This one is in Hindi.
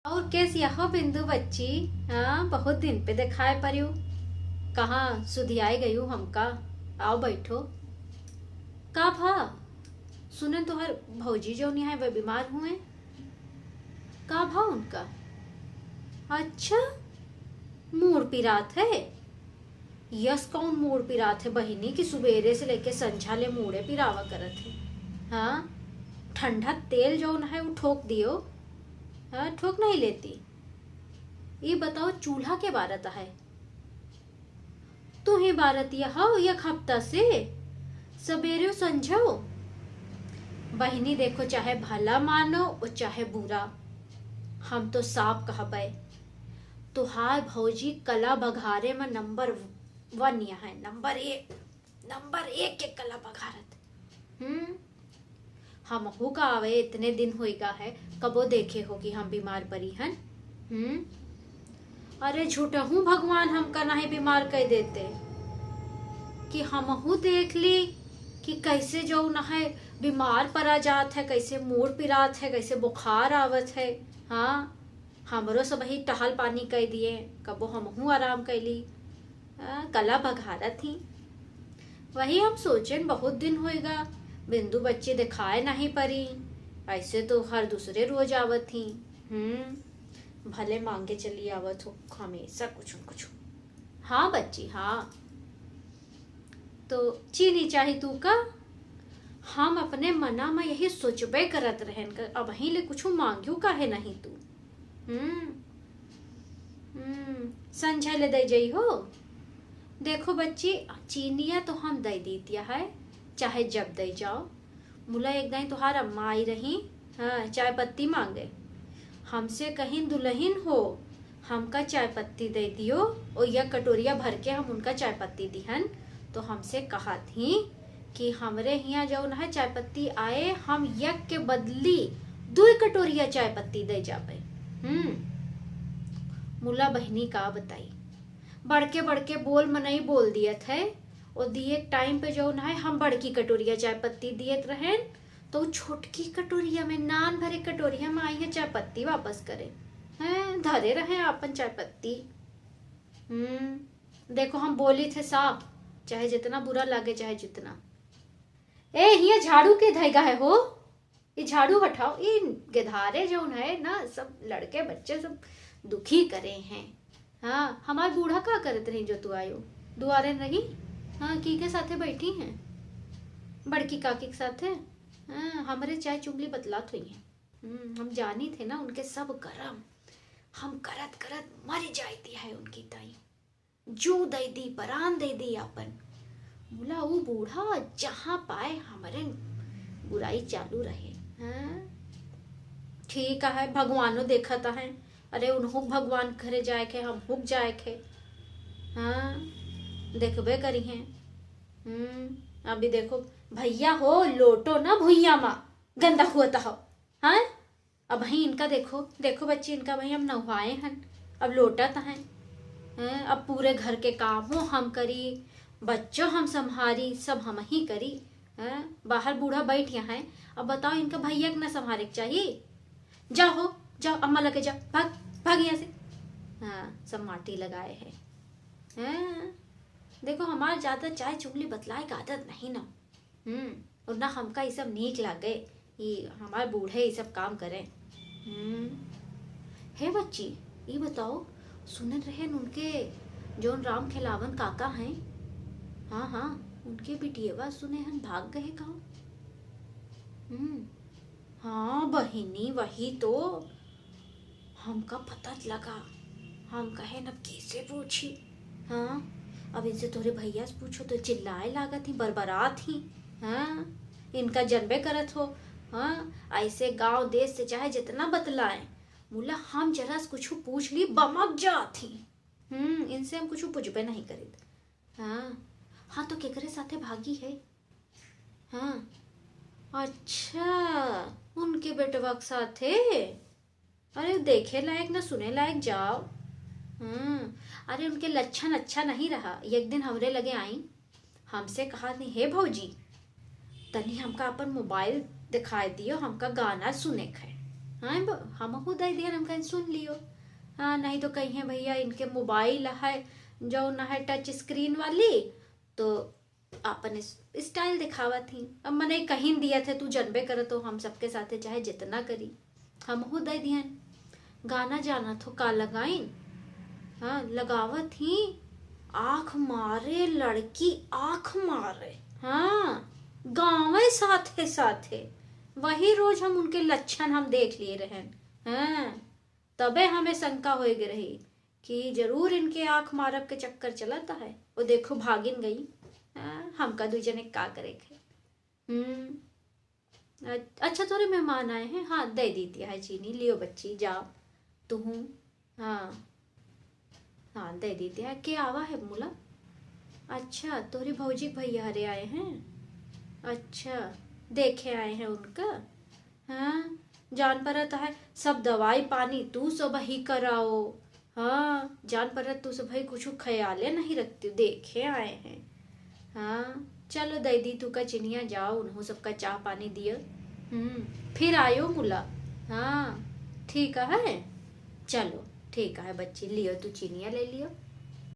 और कैसी हो बिंदु बच्ची। हाँ, बहुत दिन पे दिखाए परियो। कहाँ सुधियाई गई हूँ हमका। आओ बैठो। का भा सुने तुहर भौजी जो नहीं है वह बीमार हुए। का भा उनका। अच्छा, मूड पिरात है। यस कौन मूड पिरात है बहिनी की सुबेरे से लेके संझा ले मूड़े पिरावा करत है। हाँ, ठंडा तेल जो है वो ठोक दियो। हाँ, ठोक नहीं लेती। ये बताओ चूल्हा के बारत है। तू ही बारत यह एक हफ्ता से सवेरे संझो। बहिनी देखो, चाहे भला मानो और चाहे बुरा, हम तो साफ कहबे तुहार भौजी कला बघारे में नंबर वन या है। नंबर एक के कला बघारत। हम हो का आवे इतने दिन होएगा है, कबो देखे हो कि हम बीमार पड़ी हन। अरे झूठा हूँ, भगवान हमका नहीं बीमार कह देते कि हमहू देख ली कि कैसे जो न है बीमार पड़ा जात है, कैसे मूड पिरात है, कैसे बुखार आवत है। हाँ, हमरो सब ही टहल पानी कह दिए, कबो हमहू आराम कैली। कला बघारत थी। वही हम सोचें बहुत दिन होएगा बिंदु बच्चे दिखाए नहीं परी। ऐसे तो हर दूसरे रोज आवत थी। भले मांगे चली आवत हो हमेशा कुछ न कुछ। हाँ बच्ची, हाँ तो चीनी चाही तू का। हम अपने मना में यही सोचबे करत रहन कर, अब ही ले कुछ मांग्यू काहे नहीं तू। संझा ले दे जई हो। देखो बच्ची, चीनिया तो हम दे दी दिया है, चाहे जब दे जाओ। मुला एक दिन तुहार अम्मा आई रही। हाँ, चाय पत्ती मांगे हमसे, कहीं दुल्हन हो हमका चाय पत्ती दे दियो। और यह कटोरिया भर के हम उनका चाय पत्ती दिहन। तो हमसे कहा थी कि हमरे यहाँ जो है चाय पत्ती आए, हम यक के बदली 2 कटोरिया चाय पत्ती दे जाबे। मुला बहनी का बताई, बड़के बोल मनई बोल दिए थे। और दिए टाइम पे जो है हम बड़की कटोरिया चाय पत्ती दिए रहे, तो छोटकी कटोरिया में नान भरे कटोरिया में आई है चाय पत्ती वापस करे हैं। धरे रहे अपन चाय पत्ती। देखो हम बोली थे साफ, चाहे जितना बुरा लगे चाहे जितना। ये झाड़ू के धैगा है हो, ये झाड़ू हटाओ। ये गिधारे जो है ना, सब लड़के बच्चे सब दुखी करे हैं। हाँ, हमार बूढ़ा का करत रही जो तू आयो दुआरे रही। हाँ, की के साथे बैठी हैं, बड़की काकी के साथे। हाँ, हमारे चाय चुगली बतलात हुई है। हम जानी थे ना उनके सब गरम, हम करत करत मर जाती है उनकी ताई। जू दे दी, परान दे दी अपन। बोला वो बूढ़ा जहाँ पाए हमारे बुराई चालू रहे। हाँ, ठीक है, भगवानो देखता है। अरे उन्हों भगवान घरे जाए के, हम हुक जाए के। हाँ, देखबे करी हैं। अभी देखो भैया हो, लोटो ना भुइया माँ गंदा हुआ हो। हाँ, अब ही इनका देखो देखो बच्ची, इनका भाई हम नहवाए हैं, अब लोटत हैं। अब पूरे घर के काम हो हम करी, बच्चों हम संभारी, सब हम ही करी। बाहर बूढ़ा बैठ यहाँ है, अब बताओ इनका भैया के ना संभाले चाहिए। जाओ जाओ, अम्मा लगे जाओ, भाग भाग यहाँ से। हाँ, सब माटी लगाए हैं। देखो हमारे ज्यादा चाय चुगली बतलाए का आदत नहीं ना। और ना हमका ये सब नीक लागे, ये हमारे बूढ़े ये सब काम करें। हे बच्ची, ये बताओ, सुनत रहे उनके जोन राम खिलावन काका हैं। हाँ, उनके बिटियावा सुने हम भाग गए कहाँ। हाँ बहिनी, वही तो हमका पता लगा। हम कहे न कैसे पूछी। हाँ, अब इनसे थोड़े भैया से पूछो तो चिल्लाए लागत ही, बरबरात ही। हाँ, इनका जनबे करत हो। हाँ, ऐसे गांव देश से चाहे जितना बतलाए, मुला हम जरा से कुछ पूछ ली बमक जाती। इनसे हम कुछ पूछबे नहीं करित। हाँ, तो केकरे साथे भागी है। हाँ, अच्छा, उनके बेटवा के साथे। अरे देखे लायक ना सुने लायक जाओ। अरे उनके लक्षण अच्छा नहीं रहा। एक दिन हमरे लगे आई, हमसे कहा नहीं, हे भौजी तनी हमका अपन मोबाइल दिखाई दियो, हमका गाना सुने है। हाँ हमहू दे दिया, हम कहीं सुन लियो। हाँ नहीं तो कहीं है भैया इनके मोबाइल है जो न है टच स्क्रीन वाली, तो अपन स्टाइल दिखावा थी। अब मैंने कहीं दिया थे, तू जनबे करे तो हम सबके साथे चाहे जितना करी हमहू दे दियन। गाना जाना तो का लगाइन, हाँ लगावत ही, आंख मारे लड़की आंख मारे, हाँ गावे साथे साथे। वही रोज हम उनके लक्षण हम देख लिए रहन, हाँ तबे हमें शंका हो गई रही कि जरूर इनके आंख मारब के चक्कर चलता है। वो देखो भागिन गई, हाँ हमका दू जने का करे थे। अच्छा थोड़े मेहमान आए हैं, हाँ दे दीती है चीनी, लियो बच्ची जाओ तू। हाँ हाँ दे दीती है। क्या आवा है मुला? अच्छा तोरी भौजी भैया हरे आए हैं, अच्छा देखे आए हैं उनका। हाँ जान परत है सब दवाई पानी तू सब ही कराओ, हाँ जान परत तू सब ही कुछ ख्याले नहीं रखती, देखे आए हैं। हाँ चलो दे दी तू का चिनिया, जाओ उन्हों सबका चाह पानी दियो। फिर आयो मुला। हाँ ठीक है, चलो ठीक है बच्ची, लियो तू चिनिया ले लियो।